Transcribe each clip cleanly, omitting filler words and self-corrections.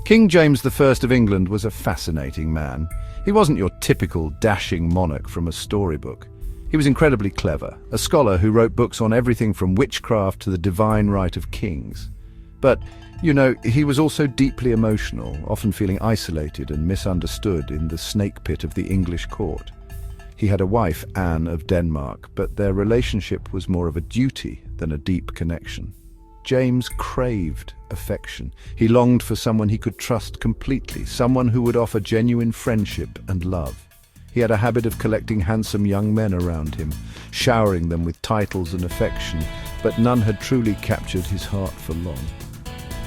King James I of England was a fascinating man. He wasn't your typical dashing monarch from a storybook. He was incredibly clever, a scholar who wrote books on everything from witchcraft to the divine right of kings. But, he was also deeply emotional, often feeling isolated and misunderstood in the snake pit of the English court. He had a wife, Anne of Denmark, but their relationship was more of a duty than a deep connection. James craved affection. He longed for someone he could trust completely, someone who would offer genuine friendship and love. He had a habit of collecting handsome young men around him, showering them with titles and affection, but none had truly captured his heart for long.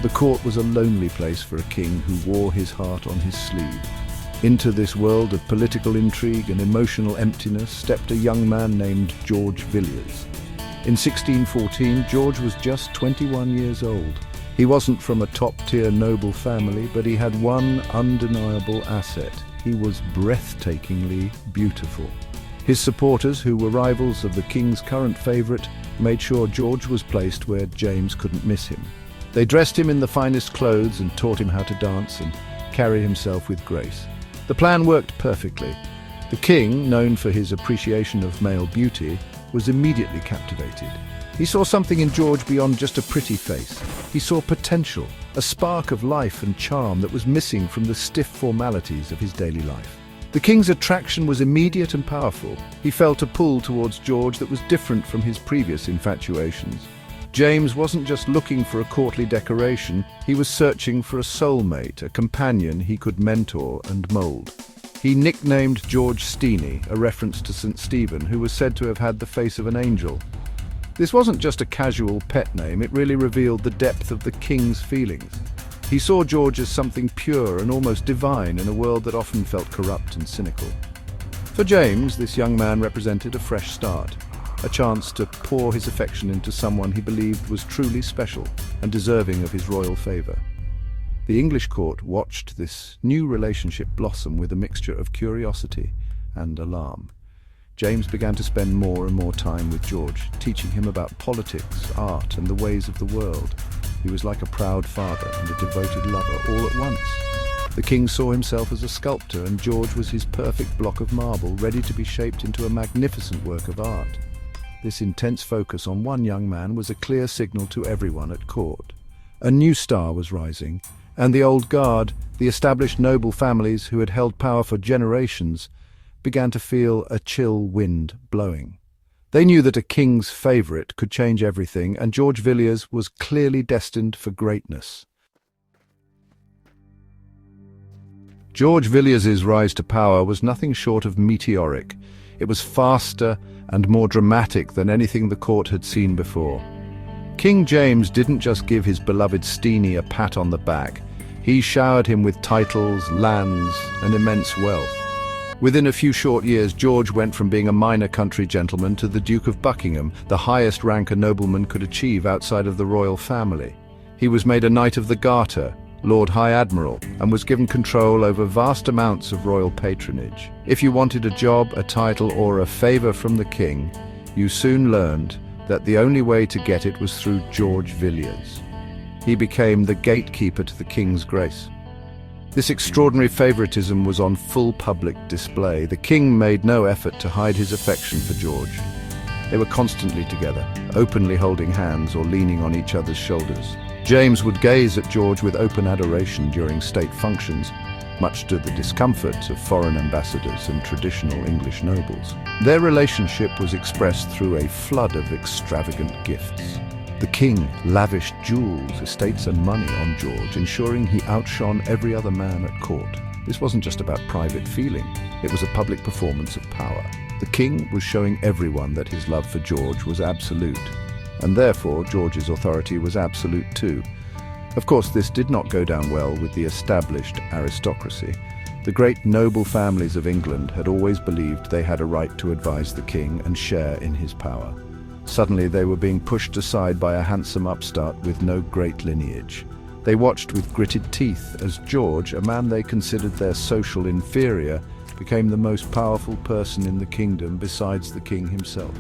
The court was a lonely place for a king who wore his heart on his sleeve. Into this world of political intrigue and emotional emptiness stepped a young man named George Villiers. In 1614, George was just 21 years old. He wasn't from a top-tier noble family, but he had one undeniable asset. He was breathtakingly beautiful. His supporters, who were rivals of the king's current favourite, made sure George was placed where James couldn't miss him. They dressed him in the finest clothes and taught him how to dance and carry himself with grace. The plan worked perfectly. The king, known for his appreciation of male beauty, was immediately captivated. He saw something in George beyond just a pretty face. He saw potential, a spark of life and charm that was missing from the stiff formalities of his daily life. The king's attraction was immediate and powerful. He felt a pull towards George that was different from his previous infatuations. James wasn't just looking for a courtly decoration, he was searching for a soulmate, a companion he could mentor and mould. He nicknamed George Steenie, a reference to St. Stephen, who was said to have had the face of an angel. This wasn't just a casual pet name, it really revealed the depth of the king's feelings. He saw George as something pure and almost divine in a world that often felt corrupt and cynical. For James, this young man represented a fresh start, a chance to pour his affection into someone he believed was truly special and deserving of his royal favour. The English court watched this new relationship blossom with a mixture of curiosity and alarm. James began to spend more and more time with George, teaching him about politics, art, and the ways of the world. He was like a proud father and a devoted lover all at once. The king saw himself as a sculptor, and George was his perfect block of marble, ready to be shaped into a magnificent work of art. This intense focus on one young man was a clear signal to everyone at court. A new star was rising, and the old guard, the established noble families who had held power for generations, began to feel a chill wind blowing. They knew that a king's favourite could change everything, and George Villiers was clearly destined for greatness. George Villiers' rise to power was nothing short of meteoric. It was faster and more dramatic than anything the court had seen before. King James didn't just give his beloved Steenie a pat on the back. He showered him with titles, lands, and immense wealth. Within a few short years, George went from being a minor country gentleman to the Duke of Buckingham, the highest rank a nobleman could achieve outside of the royal family. He was made a Knight of the Garter, Lord High Admiral, and was given control over vast amounts of royal patronage. If you wanted a job, a title, or a favour from the king, you soon learned that the only way to get it was through George Villiers. He became the gatekeeper to the king's grace. This extraordinary favoritism was on full public display. The king made no effort to hide his affection for George. They were constantly together, openly holding hands or leaning on each other's shoulders. James would gaze at George with open adoration during state functions, much to the discomfort of foreign ambassadors and traditional English nobles. Their relationship was expressed through a flood of extravagant gifts. The king lavished jewels, estates and money on George, ensuring he outshone every other man at court. This wasn't just about private feeling, it was a public performance of power. The king was showing everyone that his love for George was absolute, and therefore George's authority was absolute too. Of course, this did not go down well with the established aristocracy. The great noble families of England had always believed they had a right to advise the king and share in his power. Suddenly they were being pushed aside by a handsome upstart with no great lineage. They watched with gritted teeth as George, a man they considered their social inferior, became the most powerful person in the kingdom besides the king himself.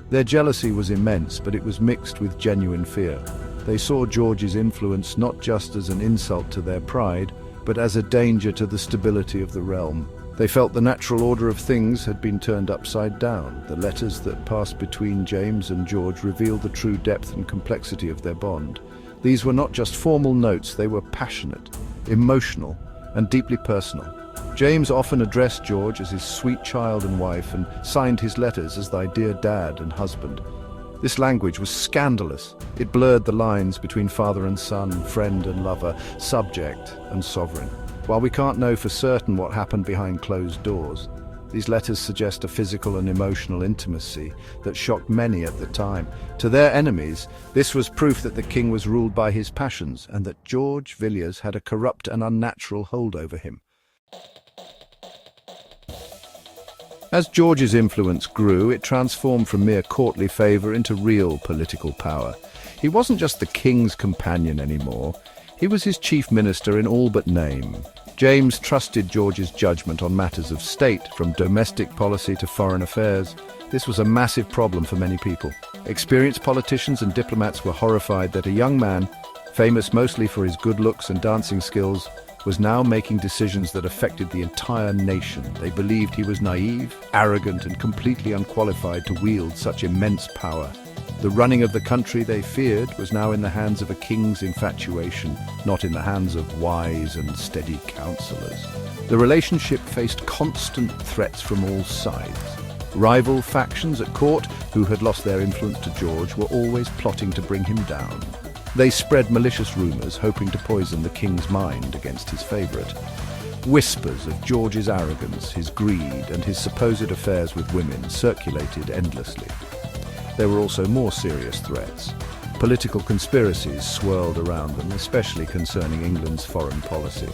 Their jealousy was immense, but it was mixed with genuine fear. They saw George's influence not just as an insult to their pride, but as a danger to the stability of the realm. They felt the natural order of things had been turned upside down. The letters that passed between James and George revealed the true depth and complexity of their bond. These were not just formal notes, they were passionate, emotional, and deeply personal. James often addressed George as his sweet child and wife, and signed his letters as "thy dear dad" and husband. This language was scandalous. It blurred the lines between father and son, friend and lover, subject and sovereign. While we can't know for certain what happened behind closed doors, these letters suggest a physical and emotional intimacy that shocked many at the time. To their enemies, this was proof that the king was ruled by his passions and that George Villiers had a corrupt and unnatural hold over him. As George's influence grew, it transformed from mere courtly favour into real political power. He wasn't just the king's companion anymore, he was his chief minister in all but name. James trusted George's judgment on matters of state, from domestic policy to foreign affairs. This was a massive problem for many people. Experienced politicians and diplomats were horrified that a young man, famous mostly for his good looks and dancing skills, was now making decisions that affected the entire nation. They believed he was naive, arrogant, and completely unqualified to wield such immense power. The running of the country, they feared, was now in the hands of a king's infatuation, not in the hands of wise and steady counsellors. The relationship faced constant threats from all sides. Rival factions at court, who had lost their influence to George, were always plotting to bring him down. They spread malicious rumours, hoping to poison the king's mind against his favourite. Whispers of George's arrogance, his greed, and his supposed affairs with women circulated endlessly. There were also more serious threats. Political conspiracies swirled around them, especially concerning England's foreign policy.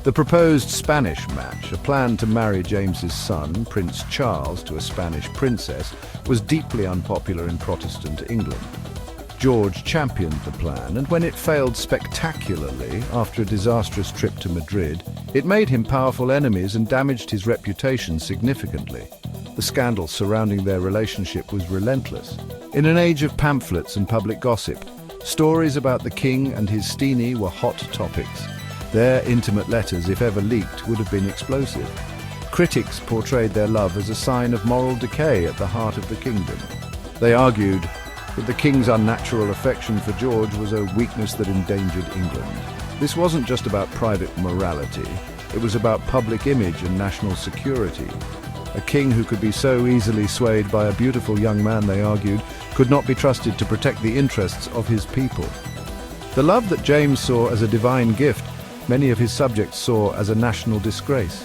The proposed Spanish match, a plan to marry James's son, Prince Charles, to a Spanish princess, was deeply unpopular in Protestant England. George championed the plan, and when it failed spectacularly after a disastrous trip to Madrid, it made him powerful enemies and damaged his reputation significantly. The scandal surrounding their relationship was relentless. In an age of pamphlets and public gossip, stories about the king and his steenie were hot topics. Their intimate letters, if ever leaked, would have been explosive. Critics portrayed their love as a sign of moral decay at the heart of the kingdom. They argued that the king's unnatural affection for George was a weakness that endangered England. This wasn't just about private morality, it was about public image and national security. A king who could be so easily swayed by a beautiful young man, they argued, could not be trusted to protect the interests of his people. The love that James saw as a divine gift, many of his subjects saw as a national disgrace.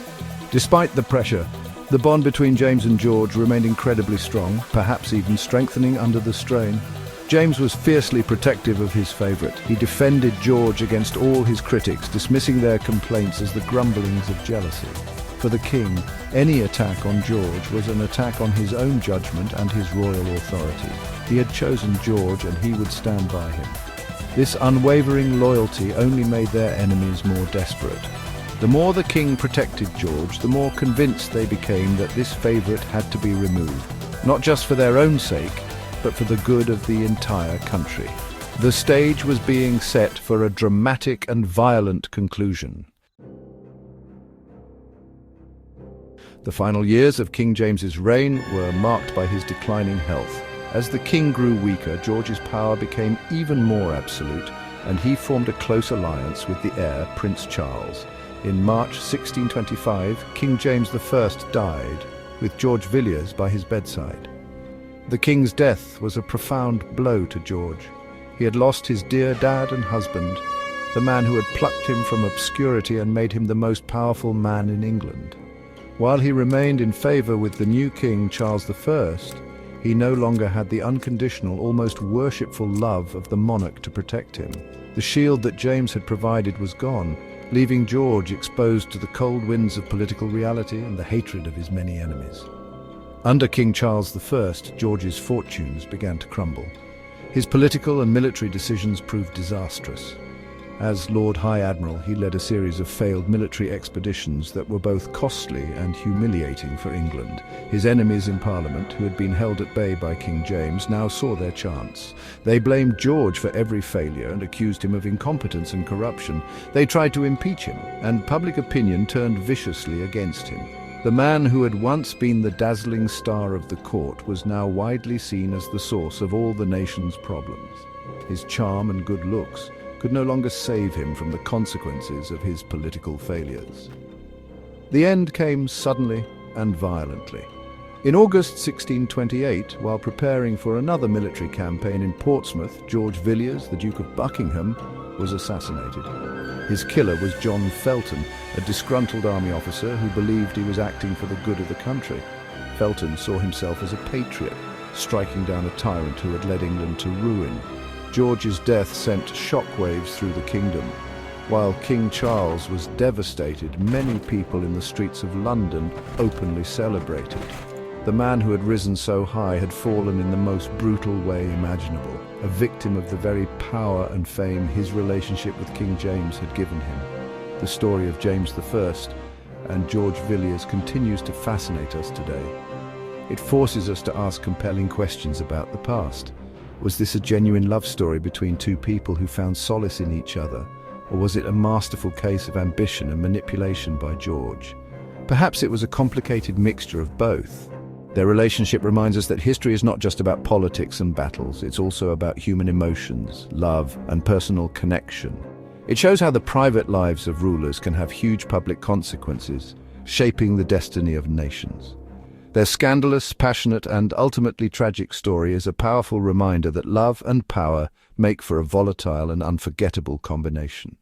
Despite the pressure, the bond between James and George remained incredibly strong, perhaps even strengthening under the strain. James was fiercely protective of his favourite. He defended George against all his critics, dismissing their complaints as the grumblings of jealousy. For the king, any attack on George was an attack on his own judgment and his royal authority. He had chosen George, and he would stand by him. This unwavering loyalty only made their enemies more desperate. The more the king protected George, the more convinced they became that this favourite had to be removed, not just for their own sake, but for the good of the entire country. The stage was being set for a dramatic and violent conclusion. The final years of King James's reign were marked by his declining health. As the king grew weaker, George's power became even more absolute, and he formed a close alliance with the heir, Prince Charles. In March 1625, King James I died, with George Villiers by his bedside. The king's death was a profound blow to George. He had lost his dear dad and husband, the man who had plucked him from obscurity and made him the most powerful man in England. While he remained in favour with the new king, Charles I, he no longer had the unconditional, almost worshipful love of the monarch to protect him. The shield that James had provided was gone, leaving George exposed to the cold winds of political reality and the hatred of his many enemies. Under King Charles I, George's fortunes began to crumble. His political and military decisions proved disastrous. As Lord High Admiral, he led a series of failed military expeditions that were both costly and humiliating for England. His enemies in Parliament, who had been held at bay by King James, now saw their chance. They blamed George for every failure and accused him of incompetence and corruption. They tried to impeach him, and public opinion turned viciously against him. The man who had once been the dazzling star of the court was now widely seen as the source of all the nation's problems. His charm and good looks could no longer save him from the consequences of his political failures. The end came suddenly and violently. In August 1628, while preparing for another military campaign in Portsmouth, George Villiers, the Duke of Buckingham, was assassinated. His killer was John Felton, a disgruntled army officer who believed he was acting for the good of the country. Felton saw himself as a patriot, striking down a tyrant who had led England to ruin. George's death sent shockwaves through the kingdom. While King Charles was devastated, many people in the streets of London openly celebrated. The man who had risen so high had fallen in the most brutal way imaginable, a victim of the very power and fame his relationship with King James had given him. The story of James I and George Villiers continues to fascinate us today. It forces us to ask compelling questions about the past. Was this a genuine love story between two people who found solace in each other? Or was it a masterful case of ambition and manipulation by George? Perhaps it was a complicated mixture of both. Their relationship reminds us that history is not just about politics and battles, it's also about human emotions, love, and personal connection. It shows how the private lives of rulers can have huge public consequences, shaping the destiny of nations. Their scandalous, passionate, and ultimately tragic story is a powerful reminder that love and power make for a volatile and unforgettable combination.